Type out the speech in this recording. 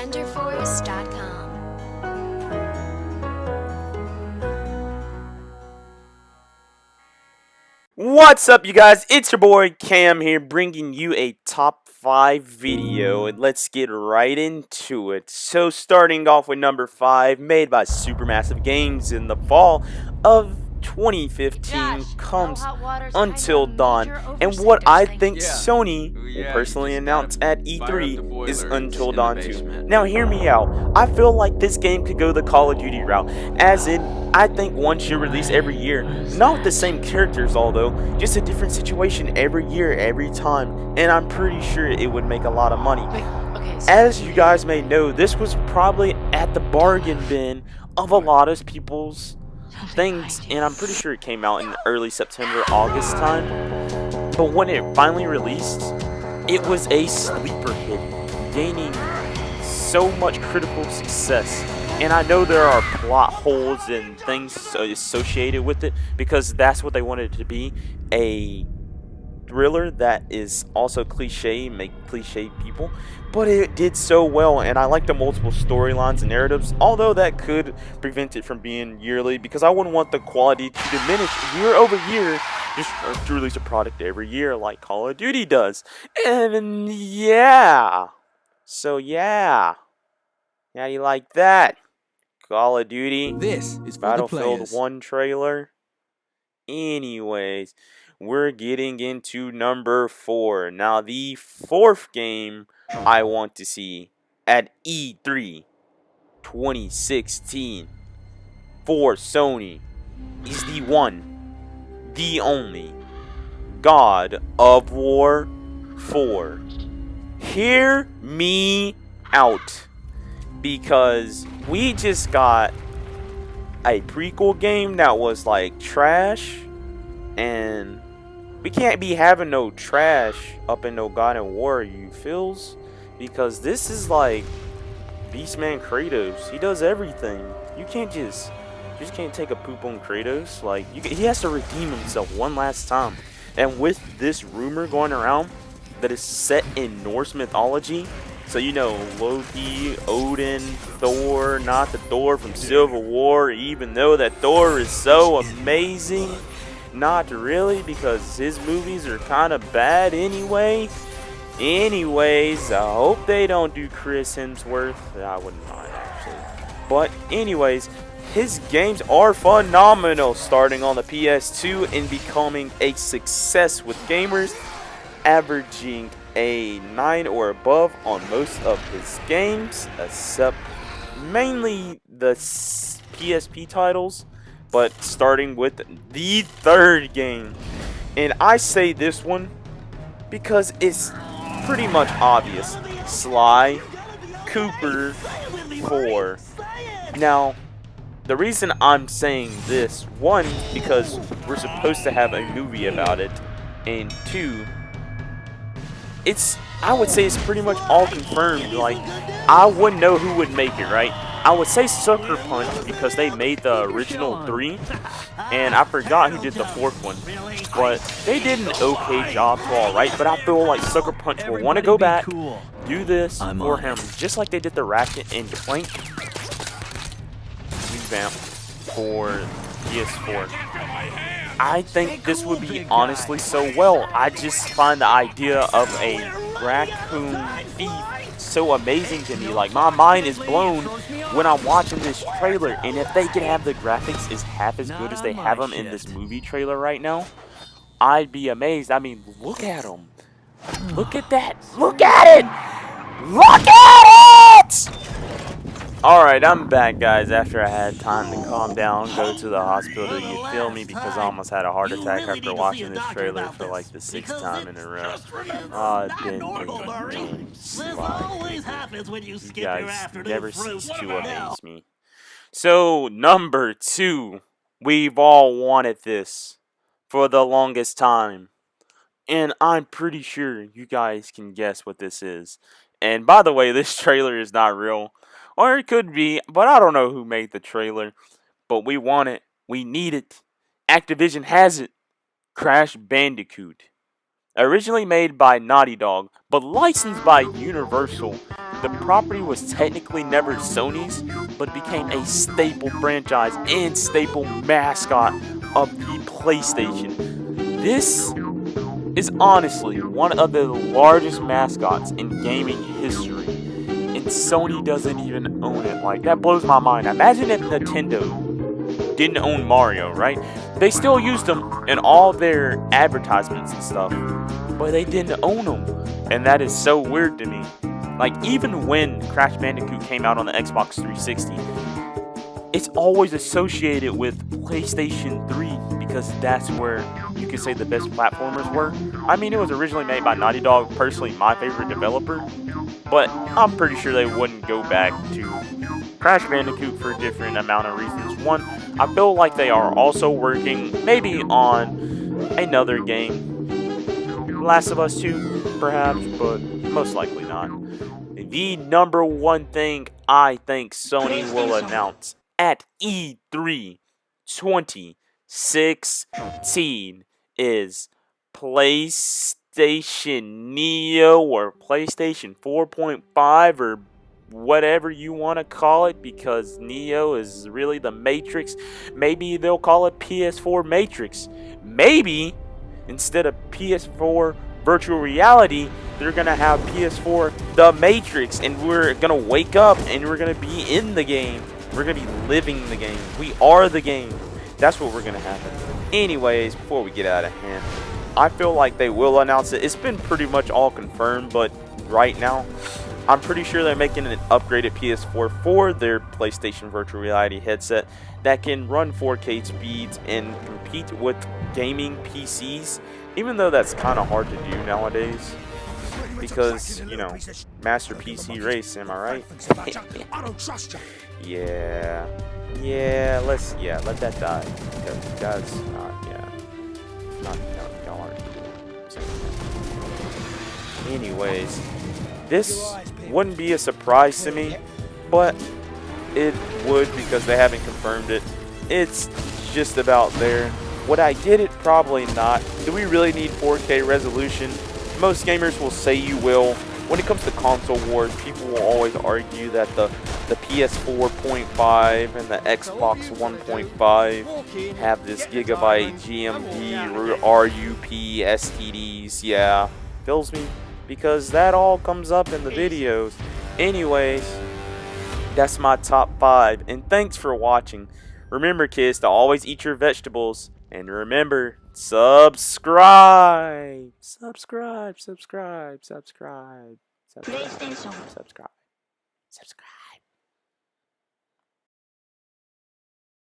BlenderForce.com. What's up, you guys? It's your boy Cam here, bringing you a top 5 video, and let's get right into it. So, starting off with number 5, made by Supermassive Games in the fall of 2015, comes Until Dawn. And what I think Sony will personally announce at E3 is Until Dawn 2. Now, hear me out. I feel like this game could go the Call of Duty route, as in, I think one should release every year. Not with the same characters, although, just a different situation every year, every time. And I'm pretty sure it would make a lot of money. As you guys may know, this was probably at the bargain bin of a lot of people's things, and I'm pretty sure it came out in early September, August time. But when it finally released, it was a sleeper hit, gaining so much critical success. And I know there are plot holes and things associated with it, because that's what they wanted it to be, a thriller that is also cliche, make cliche people, but it did so well. And I like the multiple storylines and narratives, although that could prevent it from being yearly, because I wouldn't want the quality to diminish year over year, just to release a product every year like Call of Duty does. And yeah, so yeah, you like that? Call of Duty, This is for Battlefield the players. 1 trailer. Anyways, we're getting into number 4. Now, the fourth game I want to see at E3 2016 for Sony is the one, the only God of War 4. Hear me out, because we just got a prequel game that was like trash, and we can't be having no trash up in no God of War, you feels? Because this is like Beastman Kratos. He does everything. You just can't take a poop on Kratos. Like, he has to redeem himself one last time. And with this rumor going around that is set in Norse mythology, so you know, Loki, Odin, Thor, not the Thor from Civil War, even though that Thor is so amazing. Not really, because his movies are kind of bad anyway. Anyways, I hope they don't do Chris Hemsworth. I wouldn't mind, actually. But anyways, his games are phenomenal, starting on the PS2 and becoming a success with gamers, averaging a 9 or above on most of his games, except mainly the PSP titles, but starting with the third game. And I say this one because it's pretty much obvious. Sly Cooper 4. Now, the reason I'm saying this, one, because we're supposed to have a movie about it, and two, I would say it's pretty much all confirmed. Like, I wouldn't know who would make it, right? I would say Sucker Punch, because they made the original 3, and I forgot who did the 4th one. But they did an okay job, so alright, but I feel like Sucker Punch will want to go back, do this for him, just like they did the Racket and Plank revamp for PS4. I think this would be honestly so well. I just find the idea of a raccoon thief so amazing to me. Like, my mind is blown when I'm watching this trailer. And if they could have the graphics as half as good as they have them in this movie trailer right now, I'd be amazed. I mean, look at them. Look at that. Look at it. Look at it! Alright, I'm back, guys, after I had time to calm down, go to the hospital, you feel me, because I almost had a heart attack after watching this trailer for like the 6th time in a row. It's been a really slide. You guys never cease to amaze me. So, number 2, we've all wanted this for the longest time, and I'm pretty sure you guys can guess what this is. And by the way, this trailer is not real. Or it could be, but I don't know who made the trailer. But we want it. We need it. Activision has it. Crash Bandicoot. Originally made by Naughty Dog, but licensed by Universal. the property was technically never Sony's, but it became a staple franchise and staple mascot of the PlayStation. This is honestly one of the largest mascots in gaming history, and Sony doesn't even own it. Like, that blows my mind. Imagine if Nintendo didn't own Mario, right? They still used him in all their advertisements and stuff, but they didn't own him, and that is so weird to me. Like, even when Crash Bandicoot came out on the Xbox 360, it's always associated with PlayStation 3 because that's where you could say the best platformers were. I mean, it was originally made by Naughty Dog, personally my favorite developer, but I'm pretty sure they wouldn't go back to Crash Bandicoot for a different amount of reasons. One, I feel like they are also working maybe on another game. Last of Us 2, perhaps, but most likely not. The number one thing I think Sony will announce at E3 2016 is PlayStation Neo or PlayStation 4.5 or whatever you want to call it, because Neo is really the Matrix. Maybe they'll call it PS4 Matrix. Maybe instead of PS4 virtual reality, they're gonna have PS4 the Matrix, and we're gonna wake up and we're gonna be in the game. We're gonna be living the game. We are the game. That's what we're gonna happen. Anyways, before we get out of hand, I feel like they will announce it. It's been pretty much all confirmed, but right now I'm pretty sure they're making an upgraded PS4 for their PlayStation virtual reality headset that can run 4K speeds and compete with gaming PCs, even though that's kind of hard to do nowadays because, you know, master PC race, am I right? Yeah, let that die, because that's not, no, y'all aren't doing it. Anyways, this wouldn't be a surprise to me, but it would because they haven't confirmed it. It's just about there. Would I get it? Probably not. Do we really need 4K resolution? Most gamers will say you will. When it comes to console wars, people will always argue that the PS4.5 and the Xbox 1.5 have this gigabyte GMD, RUP, STDs. Yeah, fills me, because that all comes up in the videos. Anyways, that's my top 5, and thanks for watching. Remember, kids, to always eat your vegetables, and remember, subscribe. Subscribe.